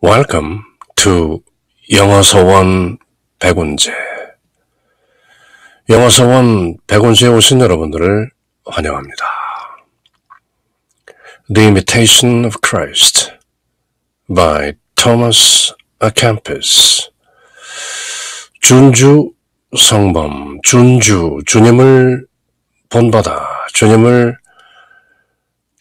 Welcome to 영어서원 백운제. 영어서원 백운제에 오신 여러분들을 환영합니다. The Imitation of Christ by Thomas à Kempis. 준주 성범, 준주, 주님을 본받아, 주님을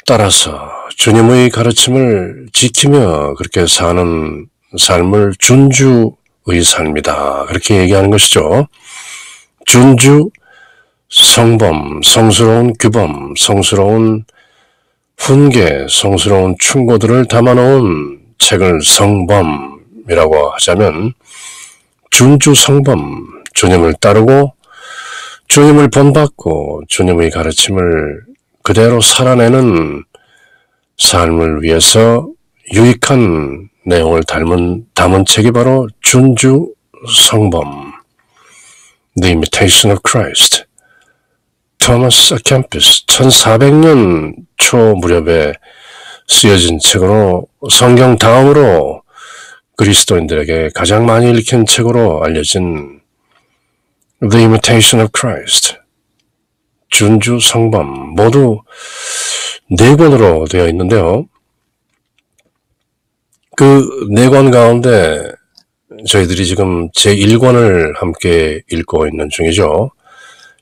따라서 주님의 가르침을 지키며 그렇게 사는 삶을 준주의 삶이다. 그렇게 얘기하는 것이죠. 준주, 성범, 성스러운 규범, 성스러운 훈계, 성스러운 충고들을 담아놓은 책을 성범이라고 하자면 준주 성범, 주님을 따르고 주님을 본받고 주님의 가르침을 그대로 살아내는 삶을 위해서 유익한 내용을 담은 책이 바로 준주 성범, The Imitation of Christ, 토마스 아 캠피스 1400년 초 무렵에 쓰여진 책으로 성경 다음으로 그리스도인들에게 가장 많이 읽힌 책으로 알려진 The Imitation of Christ, 준주 성범, 모두 4권으로 되어 있는데요. 그 4권 가운데 저희들이 지금 제1권을 함께 읽고 있는 중이죠.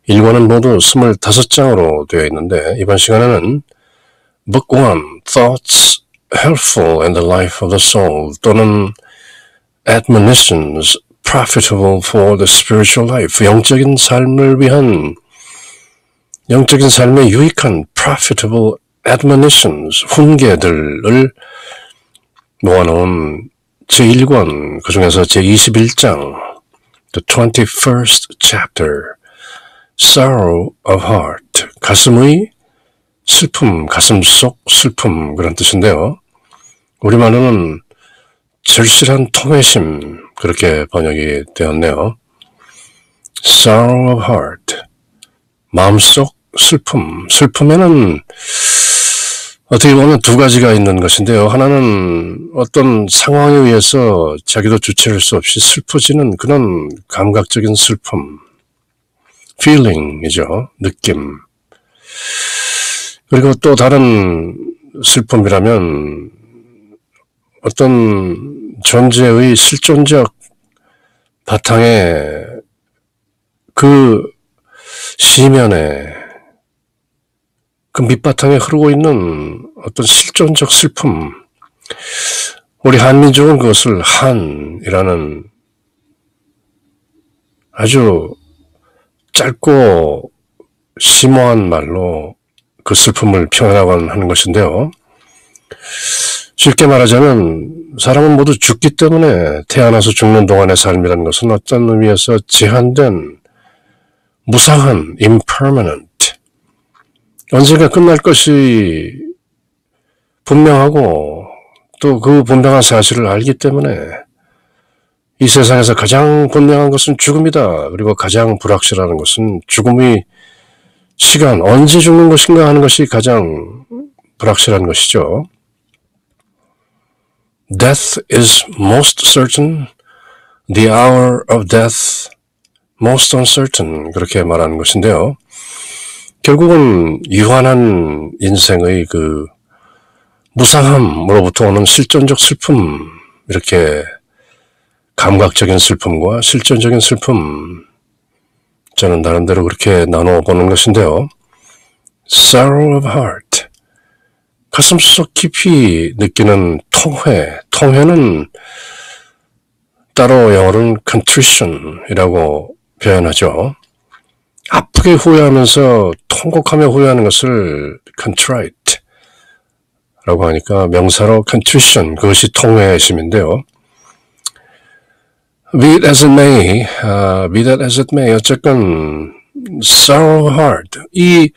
1권은 모두 25장으로 되어 있는데 이번 시간에는 Book 1, Thoughts Helpful in the Life of the Soul 또는 Admonitions Profitable for the Spiritual Life, 영적인 삶을 위한 영적인 삶에 유익한 profitable admonitions, 훈계들을 모아놓은 제1권, 그 중에서 제21장, the 21st chapter, sorrow of heart, 가슴의 슬픔, 가슴 속 슬픔, 그런 뜻인데요. 우리말로는 절실한 통회심, 그렇게 번역이 되었네요. sorrow of heart, 마음속 슬픔, 슬픔에는 어떻게 보면 두 가지가 있는 것인데요. 하나는 어떤 상황에 의해서 자기도 주체할 수 없이 슬퍼지는 그런 감각적인 슬픔, feeling이죠. 느낌. 그리고 또 다른 슬픔이라면 어떤 존재의 실존적 바탕에 그 시면에 그 밑바탕에 흐르고 있는 어떤 실존적 슬픔, 우리 한민족은 그것을 한이라는 아주 짧고 심오한 말로 그 슬픔을 표현하곤 하는 것인데요. 쉽게 말하자면 사람은 모두 죽기 때문에 태어나서 죽는 동안의 삶이라는 것은 어떤 의미에서 제한된 무상한 impermanent, 언젠가 끝날 것이 분명하고 또 그 분명한 사실을 알기 때문에 이 세상에서 가장 분명한 것은 죽음이다. 그리고 가장 불확실한 것은 죽음의 시간, 언제 죽는 것인가 하는 것이 가장 불확실한 것이죠. Death is most certain, the hour of death most uncertain, 그렇게 말하는 것인데요. 결국은 유한한 인생의 그 무상함으로부터 오는 실존적 슬픔, 이렇게 감각적인 슬픔과 실존적인 슬픔, 저는 나름대로 그렇게 나누어 보는 것인데요. Sorrow of heart, 가슴속 깊이 느끼는 통회, 통회는 따로 영어로는 contrition이라고 표현하죠. 아프게 후회하면서 통곡하며 후회하는 것을 contrite 라고 하니까 명사로 contrition, 그것이 통회심인데요. Be it as it may, 어쨌건 sorrow of heart, 이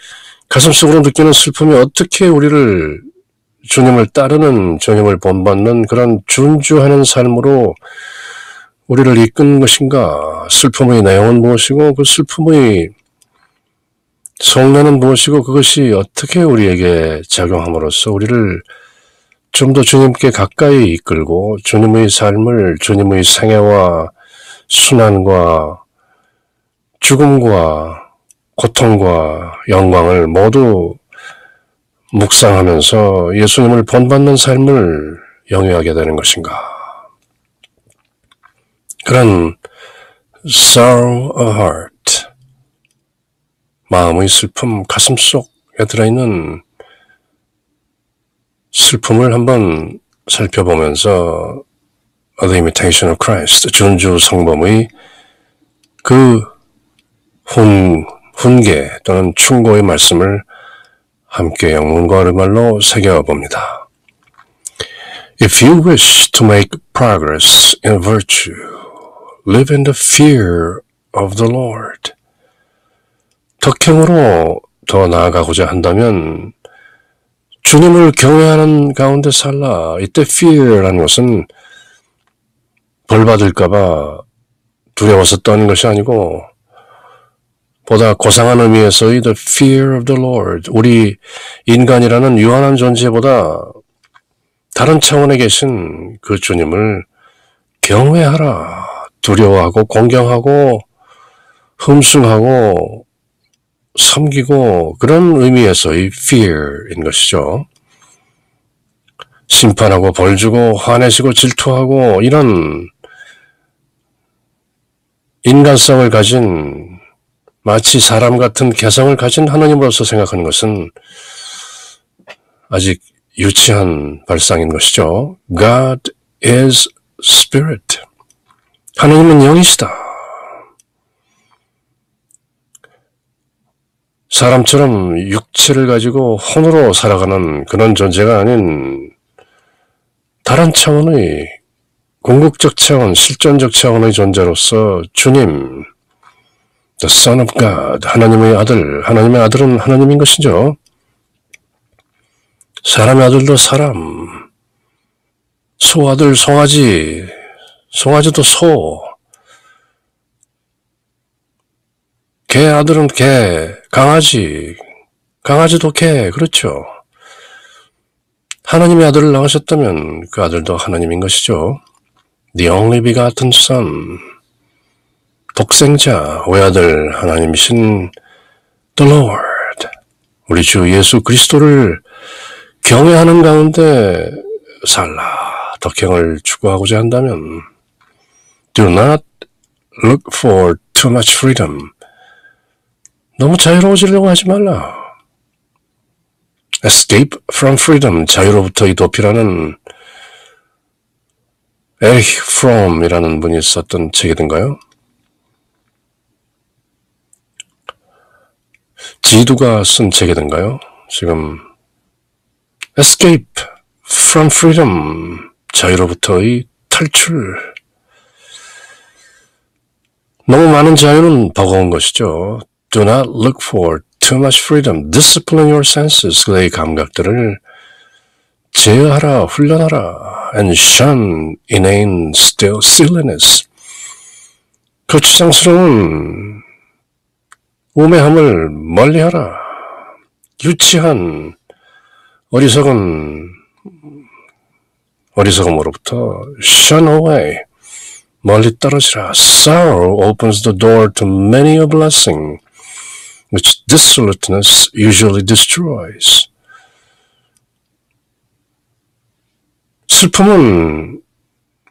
가슴속으로 느끼는 슬픔이 어떻게 우리를 주님을 따르는, 주님을 본받는 그런 준주하는 삶으로 우리를 이끄는 것인가, 슬픔의 내용은 무엇이고 그 슬픔의 성례는 무엇이고 그것이 어떻게 우리에게 작용함으로써 우리를 좀 더 주님께 가까이 이끌고 주님의 삶을 주님의 생애와 순환과 죽음과 고통과 영광을 모두 묵상하면서 예수님을 본받는 삶을 영위하게 되는 것인가. 그런 sorrow of heart, 마음의 슬픔, 가슴 속에 들어있는 슬픔을 한번 살펴보면서 The Imitation of Christ, 준주 성범의 그 훈계 또는 충고의 말씀을 함께 영문과 우리말로 새겨봅니다. If you wish to make progress in virtue, live in the fear of the Lord. 덕행으로 더 나아가고자 한다면 주님을 경외하는 가운데 살라. 이때 fear라는 것은 벌 받을까봐 두려워서 떠는 것이 아니고 보다 고상한 의미에서의 the fear of the Lord. 우리 인간이라는 유한한 존재보다 다른 차원에 계신 그 주님을 경외하라. 두려워하고 공경하고 흠숭하고 섬기고 그런 의미에서의 fear인 것이죠. 심판하고 벌주고 화내시고 질투하고 이런 인간성을 가진 마치 사람 같은 개성을 가진 하나님으로서 생각하는 것은 아직 유치한 발상인 것이죠. God is Spirit. 하나님은 영이시다. 사람처럼 육체를 가지고 혼으로 살아가는 그런 존재가 아닌 다른 차원의 궁극적 차원, 실존적 차원의 존재로서 주님, The Son of God, 하나님의 아들, 하나님의 아들은 하나님인 것이죠. 사람의 아들도 사람, 소아들, 송아지, 송아지도 소, 개 아들은 개, 강아지, 강아지도 개, 그렇죠. 하나님의 아들을 낳으셨다면 그 아들도 하나님인 것이죠. The only begotten Son, 독생자, 외아들 하나님이신 The Lord, 우리 주 예수 그리스도를 경외하는 가운데 살라. 덕행을 추구하고자 한다면 Do not look for too much freedom. 너무 자유로워지려고 하지 말라. Escape from freedom, 자유로부터 이 도피라는 에리히 프롬이라는 분이 썼던 책이던가요? 지두가 쓴 책이던가요? 지금 Escape from freedom, 자유로부터의 탈출. 너무 많은 자유는 버거운 것이죠. Do not look for too much freedom. Discipline your senses. 그의 감각들을 제어하라, 훈련하라. And shun inane silliness. 거추장스러운 우매함을 멀리하라. 유치한 어리석음으로부터 shun away. 멀리 떨어지라. Sorrow opens the door to many a blessing, which dissoluteness usually destroys. 슬픔은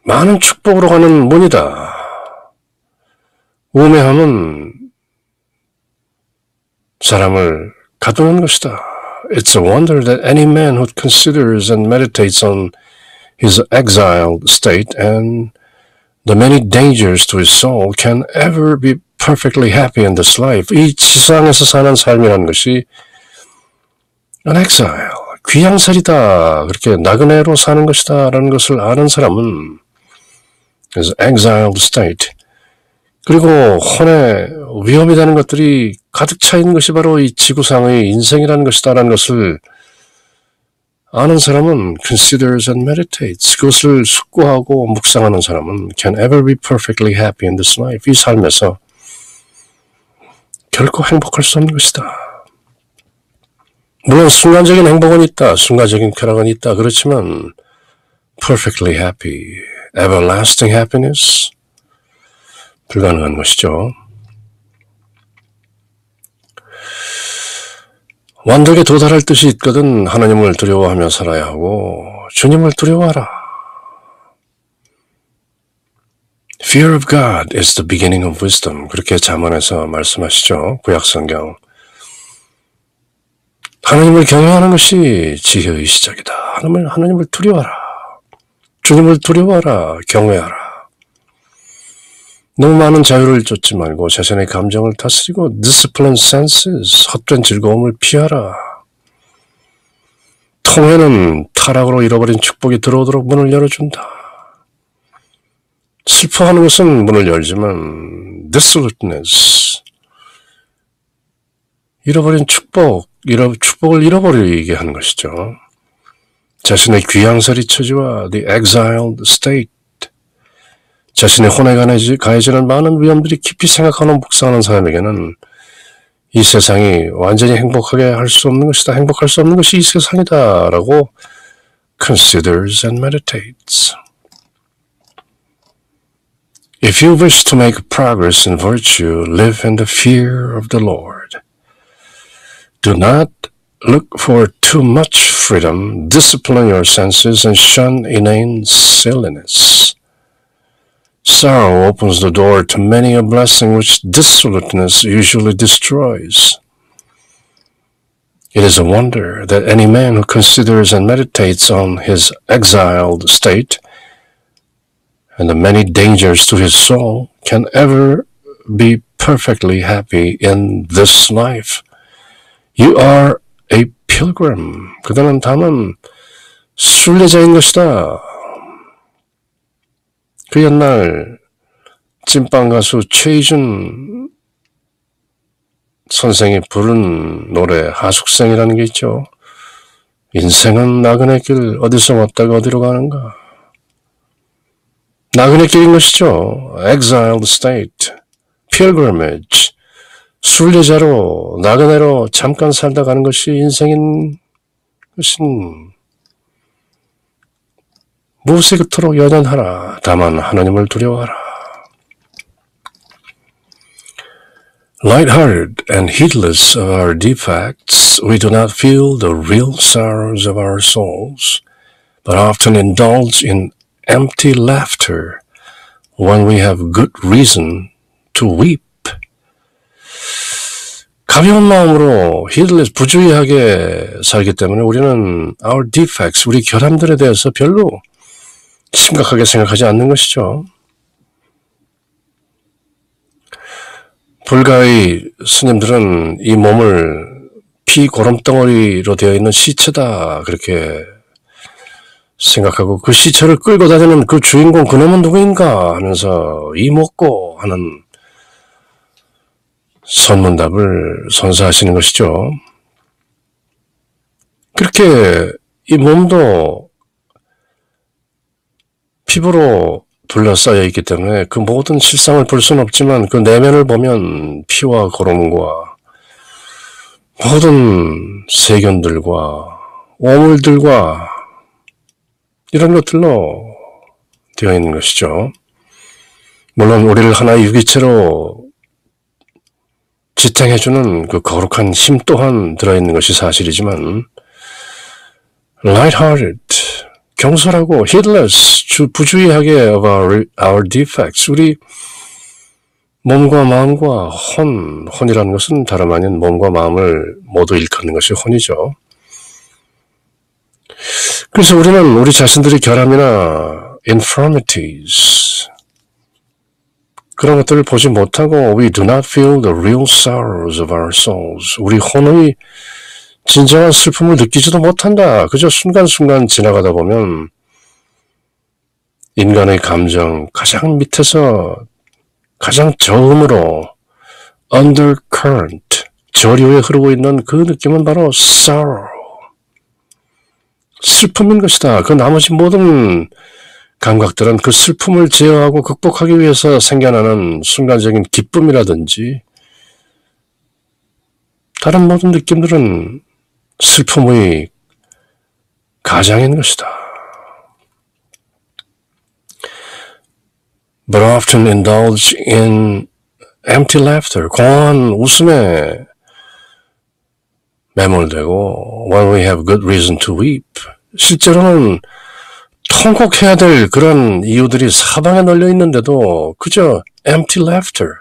많은 축복으로 가는 문이다. 우매함은 사람을 가두는 것이다. It's a wonder that any man who considers and meditates on his exiled state and the many dangers to his soul can ever be perfectly happy in this life. 이 지상에서 사는 삶이라는 것이 an exile, 귀양살이다. 그렇게 나그네로 사는 것이다. 라는 것을 아는 사람은 is exiled state. 그리고 혼에 위험이 되는 것들이 가득 차 있는 것이 바로 이 지구상의 인생이라는 것이다. 라는 것을 아는 사람은 considers and meditates. 그것을 숙고하고 묵상하는 사람은 can ever be perfectly happy in this life. 이 삶에서 결코 행복할 수 없는 것이다. 물론 순간적인 행복은 있다. 순간적인 쾌락은 있다. 그렇지만 perfectly happy, everlasting happiness 불가능한 것이죠. 완벽에 도달할 뜻이 있거든 하나님을 두려워하며 살아야 하고 주님을 두려워하라. Fear of God is the beginning of wisdom. 그렇게 잠언에서 말씀하시죠. 구약성경. 하나님을 경외하는 것이 지혜의 시작이다. 하나님을 두려워하라. 주님을 두려워하라. 경외하라. 너무 많은 자유를 쫓지 말고 자신의 감정을 다스리고 discipline senses, 헛된 즐거움을 피하라. 통회는 타락으로 잃어버린 축복이 들어오도록 문을 열어준다. 슬퍼하는 것은 문을 열지만 dissoluteness, 잃어버린 축복을 잃어버리게 하는 것이죠. 자신의 귀양살이 처지와 the exiled state, 자신의 혼에 가해지는 많은 위험들이 깊이 생각하는 묵상하는 사람에게는 이 세상이 완전히 행복하게 할 수 없는 것이다. 행복할 수 없는 것이 이 세상이다. 라고 considers and meditates. If you wish to make progress in virtue, live in the fear of the Lord. Do not look for too much freedom, discipline your senses, and shun inane silliness. Sorrow opens the door to many a blessing which dissoluteness usually destroys. It is a wonder that any man who considers and meditates on his exiled state and the many dangers to his soul can ever be perfectly happy in this life. You are a pilgrim. 그들은 다만 순례자인 것이다. 그 옛날 찐빵 가수 최희준 선생이 부른 노래 하숙생이라는 게 있죠. 인생은 나그네 길 어디서 왔다가 어디로 가는가. 나그네 길인 것이죠. Exiled state, pilgrimage, 순례자로 나그네로 잠깐 살다 가는 것이 인생인 것인 무엇에 그토록 연연하라. 다만 하나님을 두려워하라. Light-hearted and heedless of our defects, we do not feel the real sorrows of our souls, but often indulge in empty laughter when we have good reason to weep. 가벼운 마음으로 heedless, 부주의하게 살기 때문에 우리는 our defects, 우리 결함들에 대해서 별로 심각하게 생각하지 않는 것이죠. 불가의 스님들은 이 몸을 피 고름덩어리로 되어 있는 시체다 그렇게 생각하고 그 시체를 끌고 다니는 그 주인공 그놈은 누구인가 하면서 이목고 하는 선문답을 선사하시는 것이죠. 그렇게 이 몸도 피부로 둘러싸여 있기 때문에 그 모든 실상을 볼 수는 없지만 그 내면을 보면 피와 고름과 모든 세균들과 오물들과 이런 것들로 되어 있는 것이죠. 물론 우리를 하나의 유기체로 지탱해주는 그 거룩한 힘 또한 들어있는 것이 사실이지만 light-hearted, 경솔하고 heedless, 부주의하게 of our defects, 우리 몸과 마음과 혼이라는 것은 다름 아닌 몸과 마음을 모두 일컫는 것이 혼이죠. 그래서 우리는 우리 자신들의 결함이나 infirmities, 그런 것들을 보지 못하고 we do not feel the real sorrows of our souls, 우리 혼의 진정한 슬픔을 느끼지도 못한다. 그저 순간순간 지나가다 보면 인간의 감정 가장 밑에서 가장 저음으로 undercurrent, 저류에 흐르고 있는 그 느낌은 바로 sorrow, 슬픔인 것이다. 그 나머지 모든 감각들은 그 슬픔을 제어하고 극복하기 위해서 생겨나는 순간적인 기쁨이라든지 다른 모든 느낌들은 슬픔의 가장인 것이다. But often indulge in empty laughter, 공허한 웃음에 매몰되고 when we have good reason to weep, 실제로는 통곡해야 될 그런 이유들이 사방에 널려 있는데도 그저 empty laughter,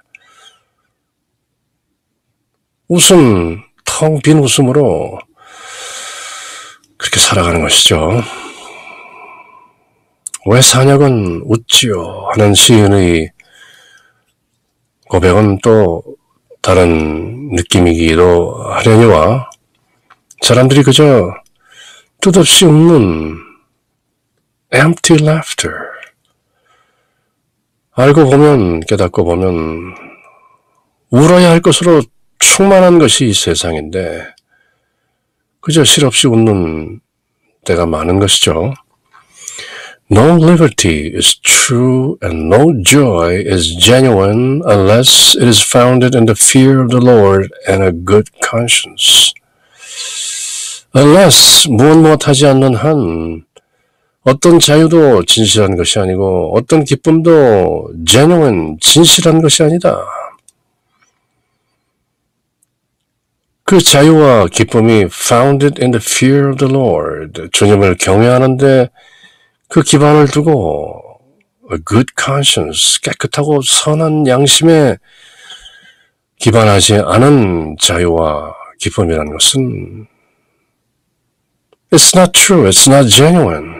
웃음, 텅 빈 웃음으로 그렇게 살아가는 것이죠. 왜 사냐건 웃지요 하는 시인의 고백은 또 다른 느낌이기도 하려니와 사람들이 그저 뜻없이 웃는 empty laughter, 알고 보면 깨닫고 보면 울어야 할 것으로 충만한 것이 이 세상인데 그저 실없이 웃는 때가 많은 것이죠. No liberty is true and no joy is genuine unless it is founded in the fear of the Lord and a good conscience. Unless 무엇 하지 않는 한 어떤 자유도 진실한 것이 아니고 어떤 기쁨도 genuine, 진실한 것이 아니다. 그 자유와 기쁨이 founded in the fear of the Lord, 주님을 경외하는데 그 기반을 두고 a good conscience, 깨끗하고 선한 양심에 기반하지 않은 자유와 기쁨이라는 것은 it's not true, it's not genuine.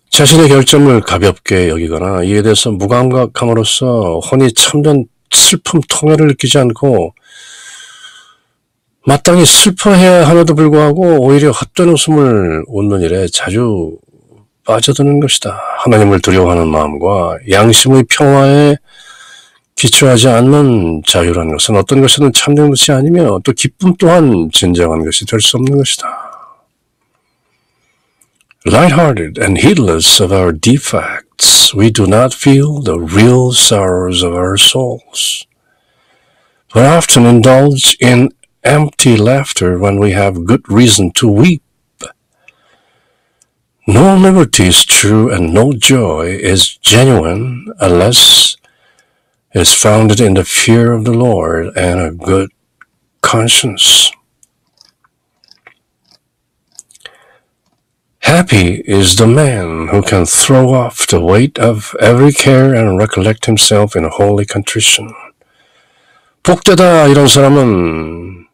자신의 결점을 가볍게 여기거나 이에 대해서 무감각함으로써 혼이 참된 슬픔 통해를 느끼지 않고 마땅히 슬퍼해야 함에도 불구하고 오히려 헛된 웃음을 웃는 일에 자주 빠져드는 것이다. 하나님을 두려워하는 마음과 양심의 평화에 기초하지 않는 자유라는 것은 어떤 것이든 참된 것이 아니며 또 기쁨 또한 진정한 것이 될 수 없는 것이다. Light-hearted and heedless of our defects, we do not feel the real sorrows of our souls, but often indulge in empty laughter when we have good reason to weep. No liberty is true and no joy is genuine unless it is founded in the fear of the Lord and a good conscience. Happy is the man who can throw off the weight of every care and recollect himself in holy contrition. 복되다 이런 사람은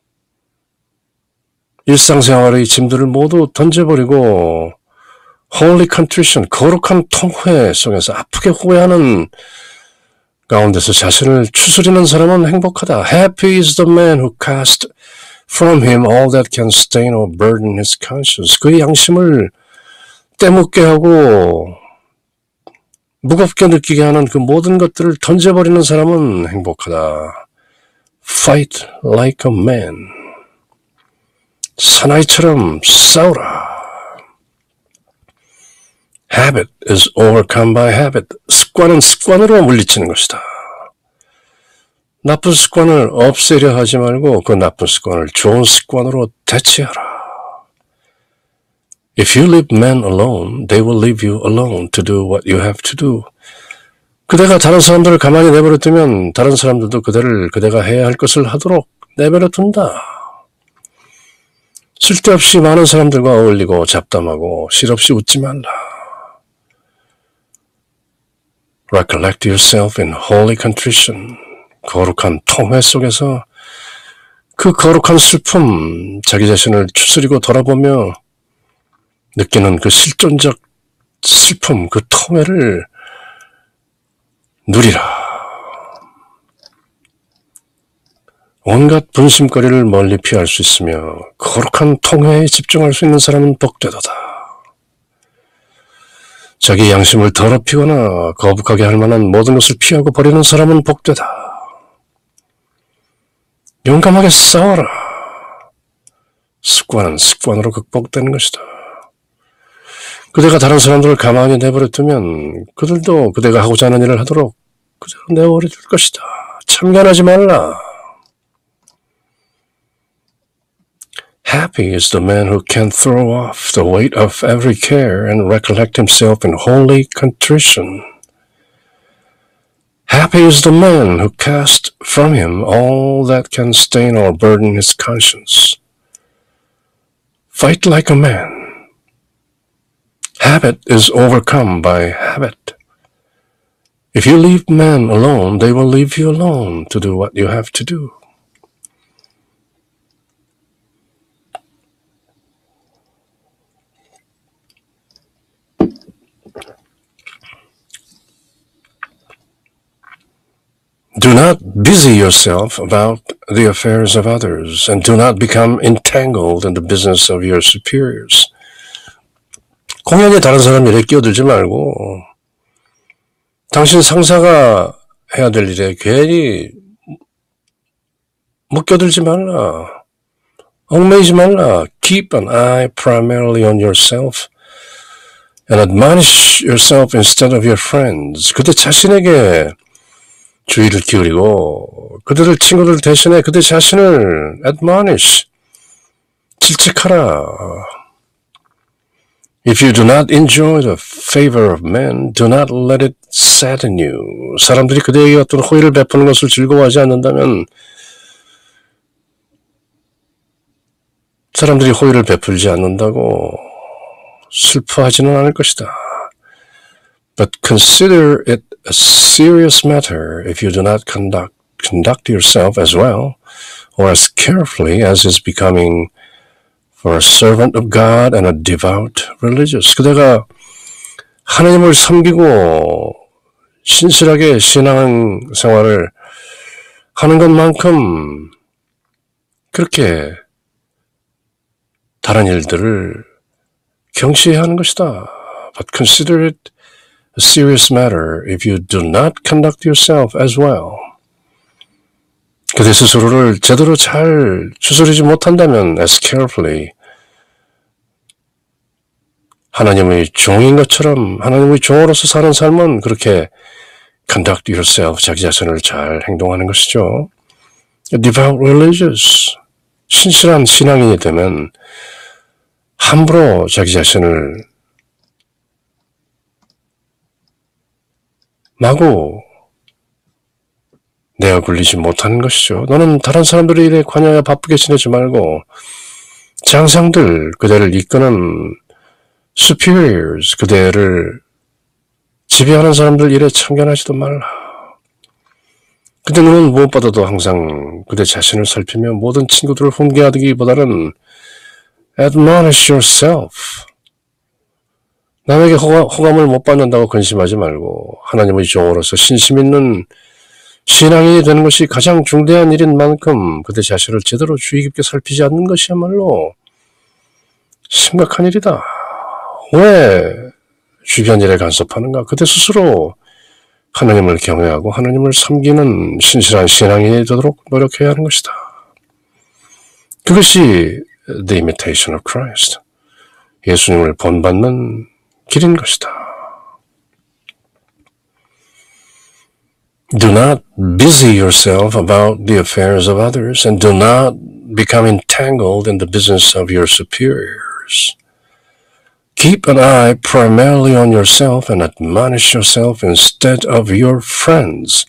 일상생활의 짐들을 모두 던져버리고 holy contrition, 거룩한 통회 속에서 아프게 후회하는 가운데서 자신을 추스리는 사람은 행복하다. Happy is the man who casts from him all that can stain or burden his conscience. 그의 양심을 때묻게 하고 무겁게 느끼게 하는 그 모든 것들을 던져버리는 사람은 행복하다. Fight like a man. 사나이처럼 싸우라. Habit is overcome by habit. 습관은 습관으로 물리치는 것이다. 나쁜 습관을 없애려 하지 말고 그 나쁜 습관을 좋은 습관으로 대체하라. If you leave men alone, they will leave you alone to do what you have to do. 그대가 다른 사람들을 가만히 내버려 두면 다른 사람들도 그대가 해야 할 것을 하도록 내버려 둔다. 쓸데없이 많은 사람들과 어울리고 잡담하고 실없이 웃지 말라. Recollect yourself in holy contrition. 거룩한 통회 속에서 그 거룩한 슬픔, 자기 자신을 추스리고 돌아보며 느끼는 그 실존적 슬픔, 그 통회를 누리라. 온갖 분심거리를 멀리 피할 수 있으며 거룩한 통회에 집중할 수 있는 사람은 복되도다. 자기 양심을 더럽히거나 거북하게 할 만한 모든 것을 피하고 버리는 사람은 복되다. 용감하게 싸워라. 습관은 습관으로 극복되는 것이다. 그대가 다른 사람들을 가만히 내버려 두면 그들도 그대가 하고자 하는 일을 하도록 그대로 내버려 둘 것이다. 참견하지 말라. Happy is the man who can throw off the weight of every care and recollect himself in holy contrition. Happy is the man who casts from him all that can stain or burden his conscience. Fight like a man. Habit is overcome by habit. If you leave men alone, they will leave you alone to do what you have to do. Do not busy yourself about the affairs of others, and do not become entangled in the business of your superiors. 공연에 다른 사람 일에 끼어들지 말고 당신 상사가 해야 될 일에 괜히 못 끼어들지 말라. 얽매이지 말라. Keep an eye primarily on yourself and admonish yourself instead of your friends. 그대 자신에게 주의를 기울이고 그들을 친구들 대신에 그대 자신을 admonish, 질책하라. If you do not enjoy the favor of men, do not let it sadden you. 사람들이 그대에게 어떤 호의를 베푸는 것을 즐거워하지 않는다면 사람들이 호의를 베풀지 않는다고 슬퍼하지는 않을 것이다. But consider it a serious matter if you do not conduct yourself as well or as carefully as is becoming for a servant of God and a devout religious. 그대가 하나님을 섬기고 신실하게 신앙 생활을 하는 것만큼 그렇게 다른 일들을 경시해야 하는 것이다. But consider it a serious matter if you do not conduct yourself as well. 그대 스스로를 제대로 잘 추스리지 못한다면 as carefully 하나님의 종인 것처럼 하나님의 종으로서 사는 삶은 그렇게 conduct yourself, 자기 자신을 잘 행동하는 것이죠. Devout religious, 신실한 신앙인이 되면 함부로 자기 자신을 마구 내어 굴리지 못하는 것이죠. 너는 다른 사람들의 일에 관여하여 바쁘게 지내지 말고 장상들, 그대를 이끄는 superiors, 그대를 지배하는 사람들 일에 참견하지도 말라. 그대 너는 무엇보다도 항상 그대 자신을 살피며 모든 친구들을 훈계하기보다는 admonish yourself. 남에게 호감을 못 받는다고 근심하지 말고 하나님의 종으로서 신심 있는 신앙인이 되는 것이 가장 중대한 일인 만큼 그대 자신을 제대로 주의 깊게 살피지 않는 것이야말로 심각한 일이다. 왜 주변 일에 간섭하는가? 그대 스스로 하나님을 경외하고 하나님을 섬기는 신실한 신앙인이 되도록 노력해야 하는 것이다. 그것이 the imitation of Christ, 예수님을 본받는 길인 것이다. Do not busy yourself about the affairs of others and do not become entangled in the business of your superiors. Keep an eye primarily on yourself and admonish yourself instead of your friends.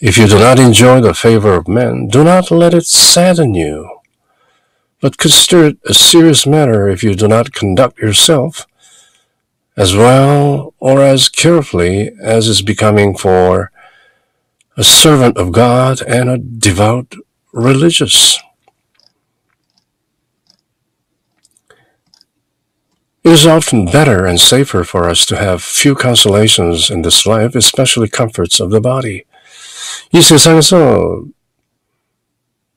If you do not enjoy the favor of men, do not let it sadden you. But consider it a serious matter if you do not conduct yourself as well or as carefully as is becoming for a servant of God and a devout religious. It is often better and safer for us to have few consolations in this life, especially comforts of the body. 이 세상에서,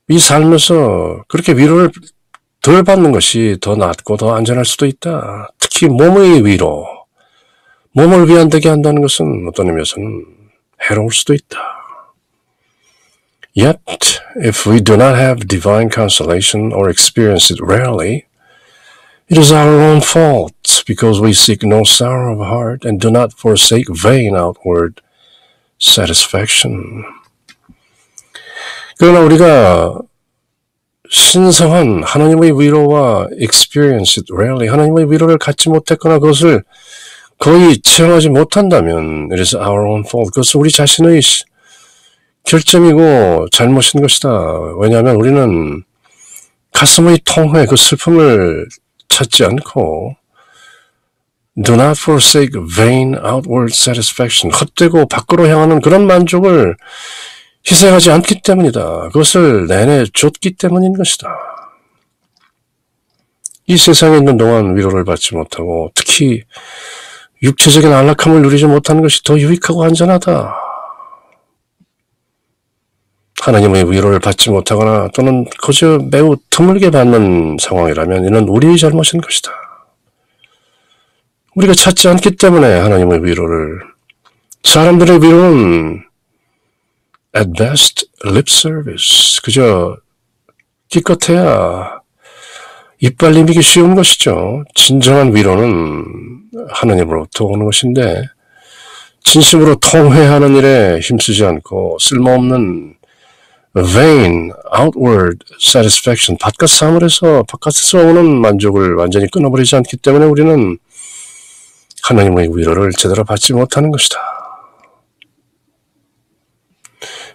이 삶에서 그렇게 위로를 덜 받는 것이 더 낫고 더 안전할 수도 있다. 특히 몸의 위로, 몸을 위안되게 한다는 것은 어떤 의미에서는 해로울 수도 있다. Yet, if we do not have divine consolation or experience it rarely, it is our own fault because we seek no sorrow of heart and do not forsake vain outward satisfaction. 그러나 우리가 신성한 하나님의 위로와 experience it rarely, 하나님의 위로를 갖지 못했거나 그것을 거의 체험하지 못한다면 it is our own fault. 그것은 우리 자신의 결점이고 잘못인 것이다. 왜냐하면 우리는 가슴의 통회, 그 슬픔을 찾지 않고 do not forsake vain outward satisfaction, 헛되고 밖으로 향하는 그런 만족을 희생하지 않기 때문이다. 그것을 내내 줬기 때문인 것이다. 이 세상에 있는 동안 위로를 받지 못하고 특히 육체적인 안락함을 누리지 못하는 것이 더 유익하고 안전하다. 하나님의 위로를 받지 못하거나 또는 그저 매우 드물게 받는 상황이라면 이는 우리의 잘못인 것이다. 우리가 찾지 않기 때문에 하나님의 위로를, 사람들의 위로는 at best lip service, 그저 기껏해야 이빨림이기 쉬운 것이죠. 진정한 위로는 하나님으로부터 오는 것인데 진심으로 통회하는 일에 힘쓰지 않고 쓸모없는 vain outward satisfaction, 바깥 사물에서 바깥에서 오는 만족을 완전히 끊어버리지 않기 때문에 우리는 하나님의 위로를 제대로 받지 못하는 것이다.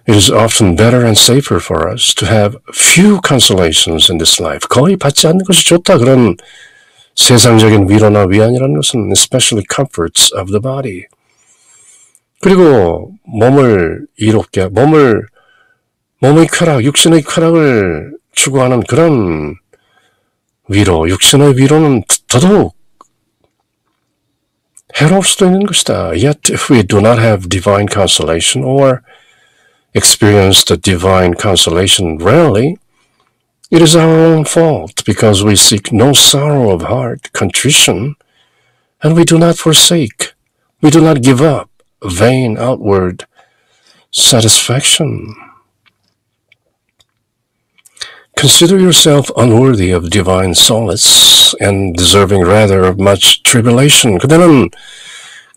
It is often better and safer for us to have few consolations in this life. 거의 받지 않는 것이 좋다. 그런 세상적인 위로나 위안이라는 것은 especially comforts of the body. 그리고 몸을 이롭게, 몸의 쾌락, 육신의 쾌락을 추구하는 그런 위로, 육신의 위로는 더더욱 해로울 수도 있는 것이다. Yet if we do not have divine consolation or experience the divine consolation rarely, it is our own fault because we seek no sorrow of heart, contrition, and we do not forsake, we do not give up vain outward satisfaction. Consider yourself unworthy of divine solace and deserving rather of much tribulation. 그대는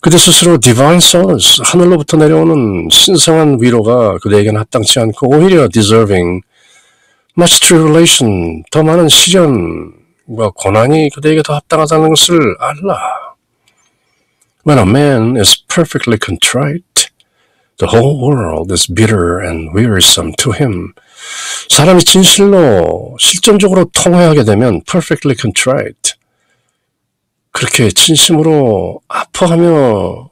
그대 스스로 divine solace, 하늘로부터 내려오는 신성한 위로가 그대에게는 합당치 않고 오히려 deserving much tribulation, 더 많은 시련과 고난이 그대에게 더 합당하다는 것을 알라. When a man is perfectly contrite, the whole world is bitter and wearisome to him. 사람이 진실로 실존적으로 통회하게 되면 perfectly contrite, 그렇게 진심으로 아파하며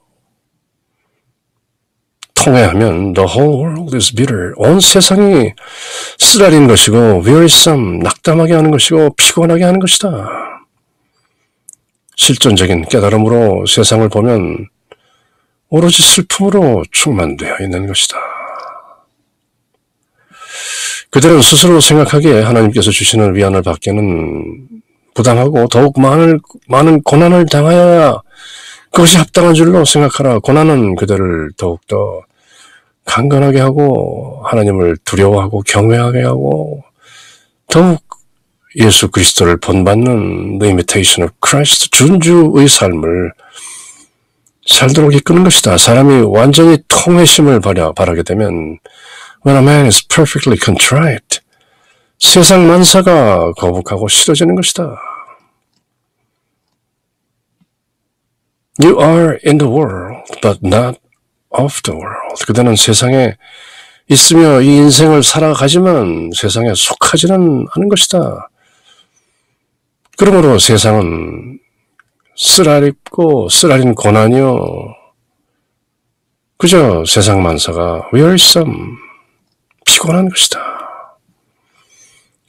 통회하면 the whole world is bitter, 온 세상이 쓰라린 것이고 wearisome, 낙담하게 하는 것이고 피곤하게 하는 것이다. 실존적인 깨달음으로 세상을 보면 오로지 슬픔으로 충만되어 있는 것이다. 그들은 스스로 생각하기에 하나님께서 주시는 위안을 받기에는 부당하고 더욱 많은 고난을 당하여야 그것이 합당한 줄로 생각하라. 고난은 그들을 더욱더 강건하게 하고 하나님을 두려워하고 경외하게 하고 더욱 예수 그리스도를 본받는 the imitation of Christ, 준주의 삶을 살도록 이끄는 것이다. 사람이 완전히 통회심을 바라게 되면 When a man is perfectly contrite, 세상 만사가 거북하고 싫어지는 것이다. You are in the world, but not of the world. 그대는 세상에 있으며 이 인생을 살아가지만 세상에 속하지는 않은 것이다. 그러므로 세상은 쓰라립고 쓰라린 고난이요, 그저 세상 만사가 wearisome, 피곤한 것이다.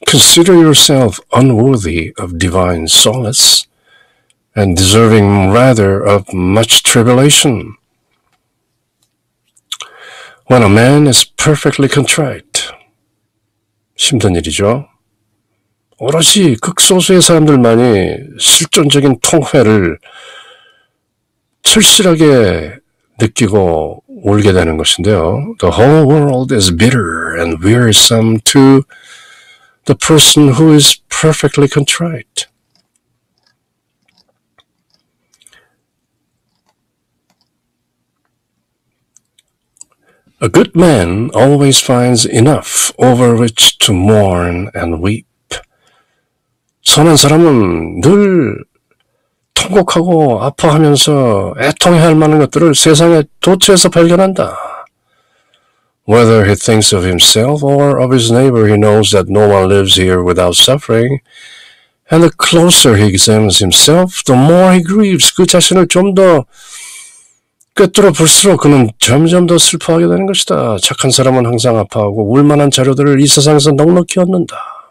Consider yourself unworthy of divine solace and deserving rather of much tribulation. When a man is perfectly contrite, 힘든 일이죠. 오롯이 극소수의 사람들만이 실존적인 통회를 절실하게 느끼고 울게 되는 것인데요. The whole world is bitter and wearisome to the person who is perfectly contrite. A good man always finds enough over which to mourn and weep. 선한 사람은 늘 통곡하고 아파하면서 애통해야 할 만한 것들을 세상의 도처에서 발견한다. Whether he thinks of himself or of his neighbor, he knows that no one lives here without suffering. And the closer he examines himself, the more he grieves. 그 자신을 좀 더 꿰뚫어 볼수록 그는 점점 더 슬퍼하게 되는 것이다. 착한 사람은 항상 아파하고 울만한 자료들을 이 세상에서 넉넉히 얻는다.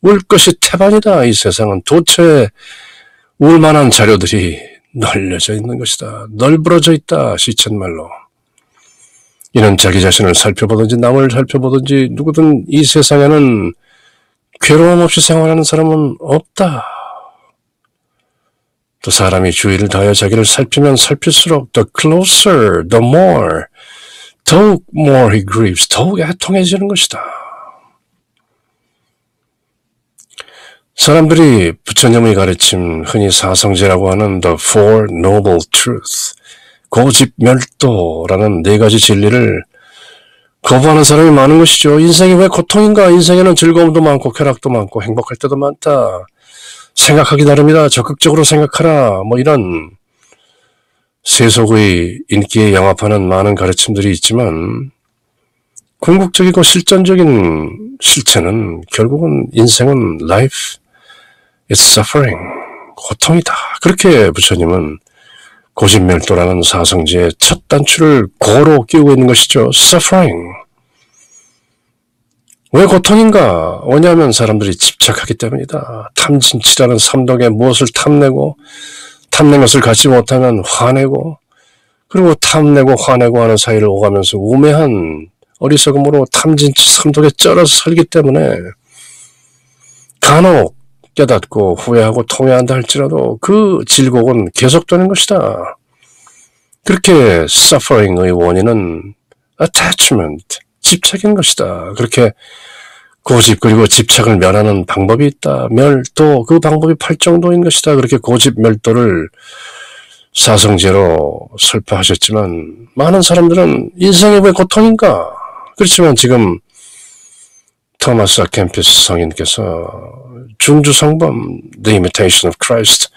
울 것이 태반이다. 이 세상은 도처에 울만한 자료들이 널려져 있는 것이다. 널브러져 있다. 시쳇말로. 이는 자기 자신을 살펴보든지 남을 살펴보든지 누구든 이 세상에는 괴로움 없이 생활하는 사람은 없다. 또 사람이 주의를 다하여 자기를 살피면 살필수록 the closer, the more, 더욱 more he grieves, 더욱 애통해지는 것이다. 사람들이 부처님의 가르침, 흔히 사성제라고 하는 the Four Noble Truths, 고집멸도라는 네 가지 진리를 거부하는 사람이 많은 것이죠. 인생이 왜 고통인가? 인생에는 즐거움도 많고 쾌락도 많고 행복할 때도 많다. 생각하기 나름이다. 적극적으로 생각하라. 뭐 이런 세속의 인기에 영합하는 많은 가르침들이 있지만 궁극적이고 실전적인 실체는 결국은 인생은 life is suffering. 고통이다. 그렇게 부처님은 고집멸도라는 사성제의 첫 단추를 고로 끼우고 있는 것이죠. suffering. 왜 고통인가? 왜냐하면 사람들이 집착하기 때문이다. 탐진치라는 삼독에 무엇을 탐내고 탐낸 것을 갖지 못하면 화내고 그리고 탐내고 화내고 하는 사이를 오가면서 우매한 어리석음으로 탐진치 삼독에 쩔어서 살기 때문에 간혹 깨닫고 후회하고 통회한다 할지라도 그 질곡은 계속되는 것이다. 그렇게 suffering의 원인은 attachment, 집착인 것이다. 그렇게 고집 그리고 집착을 멸하는 방법이 있다. 멸도, 그 방법이 8정도인 것이다. 그렇게 고집 멸도를 사성제로 설파하셨지만 많은 사람들은 인생이 왜 고통인가? 그렇지만 지금 토마스 아 캠피스 성인께서 중주성범 The Imitation of Christ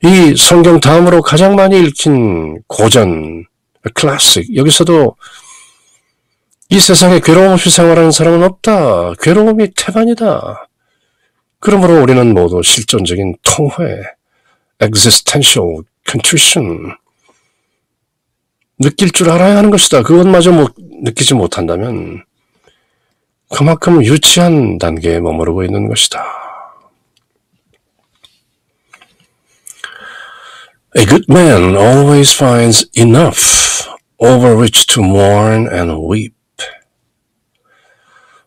이 성경 다음으로 가장 많이 읽힌 고전 클래식 여기서도 이 세상에 괴로움 없이 생활하는 사람은 없다. 괴로움이 태반이다. 그러므로 우리는 모두 실존적인 통회 existential contrition 느낄 줄 알아야 하는 것이다. 그것마저 느끼지 못한다면 그만큼 유치한 단계에 머무르고 있는 것이다. A good man always finds enough over which to mourn and weep.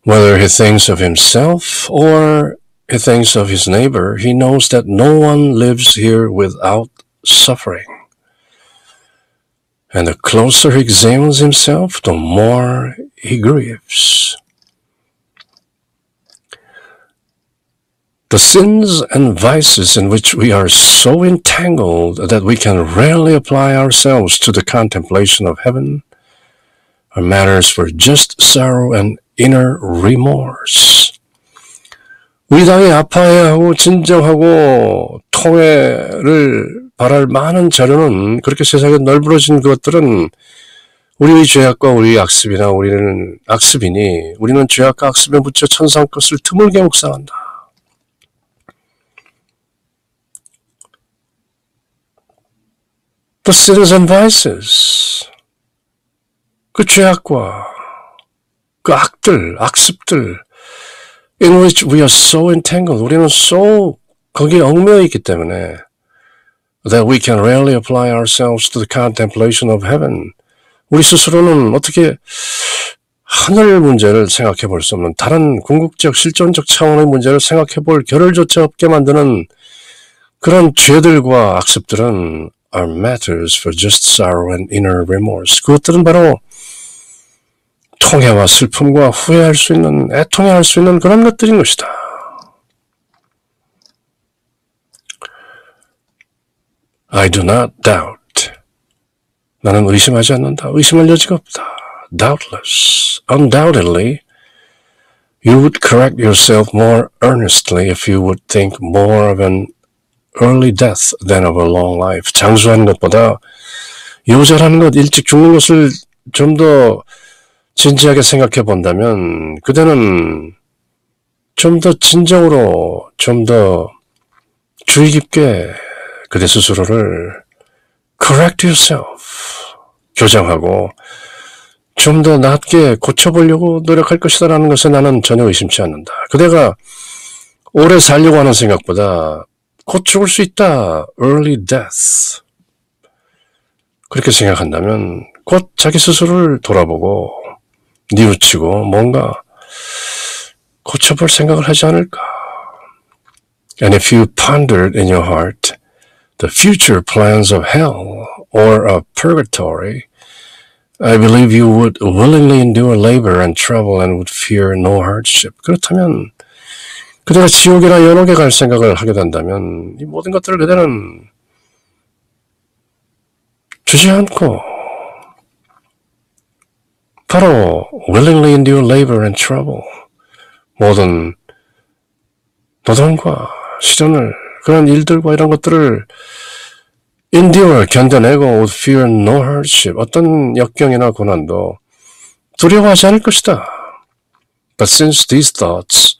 Whether he thinks of himself or he thinks of his neighbor, he knows that no one lives here without suffering. And the closer he examines himself, the more he grieves. The sins and vices in which we are so entangled that we can rarely apply ourselves to the contemplation of heaven are matters for just sorrow and inner remorse. 우리 당이 아파해야 하고 진정하고 통회를 바랄 많은 자료는 그렇게 세상에 널브러진 것들은 우리의 죄악과 우리의 악습이나 우리는 악습이니 우리는 죄악과 악습에 묻혀 천상 것을 드물게 묵상한다. The sins and vices. 그 죄악과 그 악들, 악습들 in which we are so entangled. 우리는 so 거기에 얽매여 있기 때문에 that we can rarely apply ourselves to the contemplation of heaven. 우리 스스로는 어떻게 하늘 문제를 생각해 볼 수 없는 다른 궁극적 실존적 차원의 문제를 생각해 볼 겨를조차 없게 만드는 그런 죄들과 악습들은 are matters for just sorrow and inner remorse. 그것들은 바로 통해와 슬픔과 후회할 수 있는, 애통해할 수 있는 그런 것들인 것이다. I do not doubt. 나는 의심하지 않는다. 의심할 여지가 없다. Doubtless, undoubtedly, You would correct yourself more earnestly if you would think more of an early death than of a long life. 장수하는 것보다 요절하는 것, 일찍 죽는 것을 좀 더 진지하게 생각해 본다면 그대는 좀 더 진정으로, 좀 더 주의 깊게 그대 스스로를 correct yourself, 교정하고 좀 더 낫게 고쳐보려고 노력할 것이다라는 것에 나는 전혀 의심치 않는다. 그대가 오래 살려고 하는 생각보다 곧 죽을 수 있다. early death. 그렇게 생각한다면 곧 자기 스스로를 돌아보고 뉘우치고 뭔가 고쳐볼 생각을 하지 않을까. And if you pondered in your heart the future plans of hell or of purgatory, I believe you would willingly endure labor and trouble and would fear no hardship. 그렇다면 그대가 지옥이나 연옥에 갈 생각을 하게 된다면 이 모든 것들을 그대는 주지 않고 바로 willingly endure labor and trouble, 모든 노동과 시련을, 그런 일들과 이런 것들을 endure, 견뎌내고 would fear no hardship, 어떤 역경이나 고난도 두려워하지 않을 것이다. But since these thoughts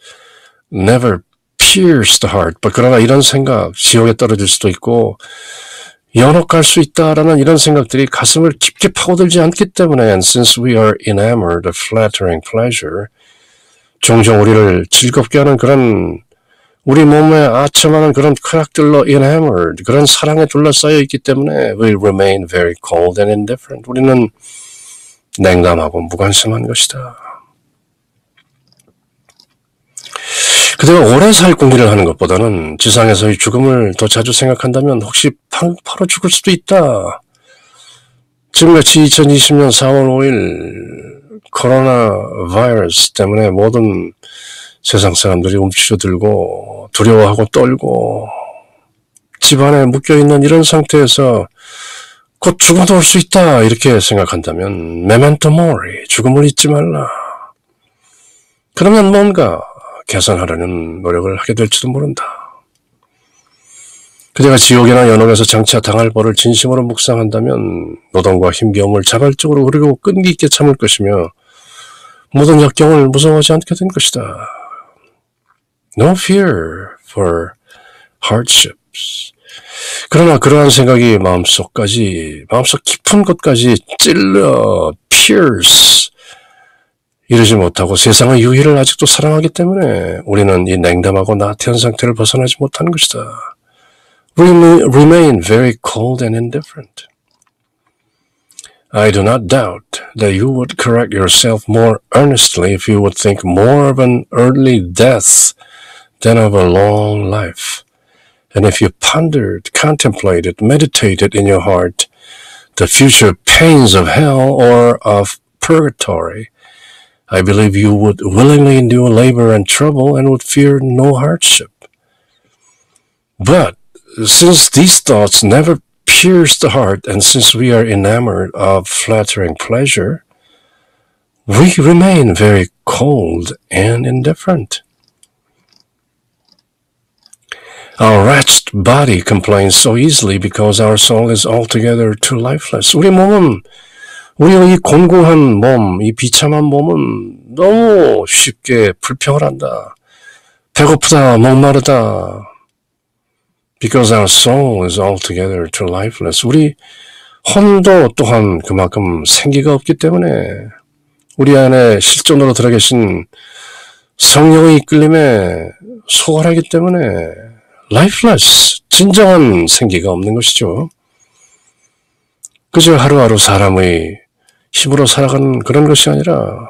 never pierce the heart, 그러나 이런 생각, 지옥에 떨어질 수도 있고 연옥 갈 수 있다라는 이런 생각들이 가슴을 깊게 파고들지 않기 때문에, and since we are enamored of flattering pleasure, 종종 우리를 즐겁게 하는 그런 우리 몸에 아첨하는 그런 쾌락들로 enamored, 그런 사랑에 둘러싸여 있기 때문에 we remain very cold and indifferent. 우리는 냉담하고 무관심한 것이다. 그대가 오래 살 궁리를 하는 것보다는 지상에서의 죽음을 더 자주 생각한다면 혹시 바로 죽을 수도 있다. 지금같이 2020년 4월 5일 코로나 바이러스 때문에 모든 세상 사람들이 움츠러들고 두려워하고 떨고 집안에 묶여있는 이런 상태에서 곧 죽음도 올 수 있다 이렇게 생각한다면 memento mori, 죽음을 잊지 말라. 그러면 뭔가 개선하려는 노력을 하게 될지도 모른다. 그대가 지옥이나 연옥에서 장차 당할 벌을 진심으로 묵상한다면 노동과 힘겨움을 자발적으로 그리고 끈기 있게 참을 것이며 모든 역경을 무서워하지 않게 된 것이다. No fear for hardships. 그러나 그러한 생각이 마음속 깊은 곳까지 찔러 pierce 이르지 못하고 세상의 유희를 아직도 사랑하기 때문에 우리는 이 냉담하고 나태한 상태를 벗어나지 못하는 것이다. Remain very cold and indifferent. I do not doubt that you would correct yourself more earnestly if you would think more of an early death than of a long life. And if you pondered, contemplated, meditated in your heart the future pains of hell or of purgatory, I believe you would willingly endure labor and trouble and would fear no hardship. But since these thoughts never pierce the heart, and since we are enamored of flattering pleasure, we remain very cold and indifferent. Our wretched body complains so easily because our soul is altogether too lifeless. 우리의 이 곤고한 몸, 이 비참한 몸은 너무 쉽게 불평을 한다. 배고프다, 목마르다. Because our soul is altogether too lifeless. 우리 혼도 또한 그만큼 생기가 없기 때문에 우리 안에 실존으로 들어계신 성령의 이끌림에 소홀하기 때문에 lifeless, 진정한 생기가 없는 것이죠. 그저 하루하루 사람의 힘으로 살아가는 그런 것이 아니라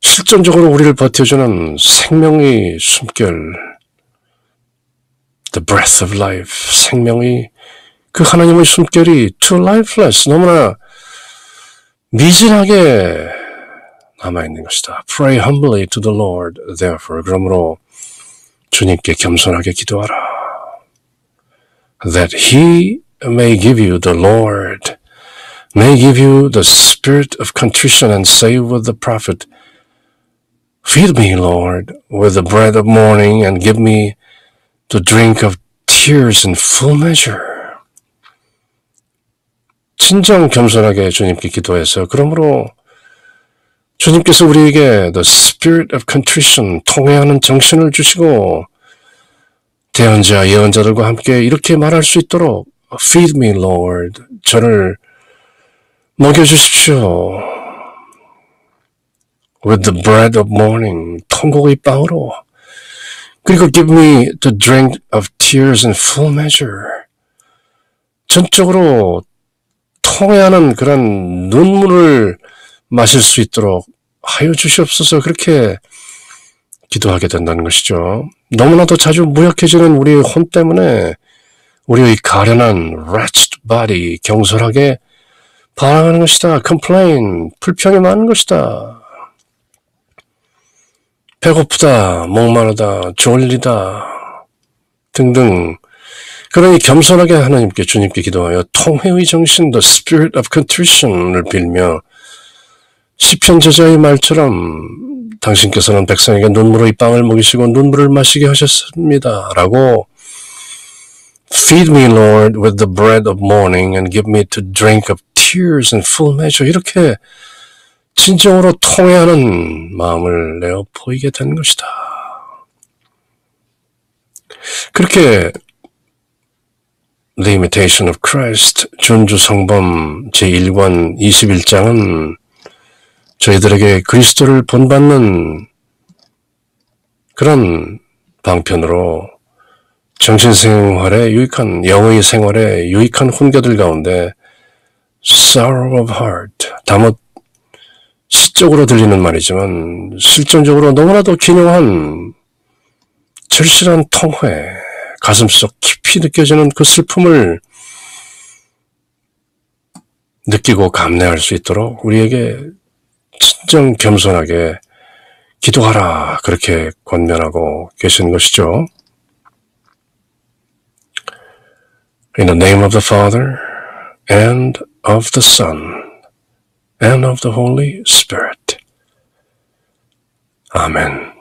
실존적으로 우리를 버텨주는 생명의 숨결, the breath of life, 생명의 그 하나님의 숨결이 too lifeless, 너무나 미진하게 남아있는 것이다. Pray humbly to the Lord, therefore. 그러므로 주님께 겸손하게 기도하라. That He may give you, the Lord, may give you the spirit of contrition and say with the prophet, Feed me, Lord, with the bread of morning and give me to drink of tears in full measure. 진정 겸손하게 주님께 기도해서 그러므로 주님께서 우리에게 the spirit of contrition, 통회하는 정신을 주시고 대언자, 예언자들과 함께 이렇게 말할 수 있도록 Feed me, Lord. 저를 먹여주십시오. With the bread of morning, 통곡의 빵으로. 그리고 give me the drink of tears in full measure. 전적으로 통회하는 그런 눈물을 마실 수 있도록 하여 주시옵소서. 그렇게 기도하게 된다는 것이죠. 너무나도 자주 무약해지는 우리의 혼 때문에 우리의 가련한 wretched body, 경솔하게 반항하는 것이다. complain, 불평이 많은 것이다. 배고프다, 목마르다, 졸리다 등등. 그러니 겸손하게 하나님께 주님께 기도하여 통회의 정신, the spirit of contrition을 빌며 시편 저자의 말처럼 당신께서는 백성에게 눈물의 빵을 먹이시고 눈물을 마시게 하셨습니다. 라고 Feed me, Lord, with the bread of morning and give me to drink of tears in full measure. 이렇게 진정으로 통회하는 마음을 내어 보이게 되는 것이다. 그렇게 The Imitation of Christ, 준주성범 제1권 21장은 저희들에게 그리스도를 본받는 그런 방편으로 정신생활의 유익한, 영의 생활의 유익한 훈계들 가운데 sorrow of heart, 다못 시적으로 들리는 말이지만 실존적으로 너무나도 기묘한 절실한 통회, 가슴속 깊이 느껴지는 그 슬픔을 느끼고 감내할 수 있도록 우리에게 진정 겸손하게 기도하라 그렇게 권면하고 계신 것이죠. In the name of the Father and of the Son and of the Holy Spirit. Amen.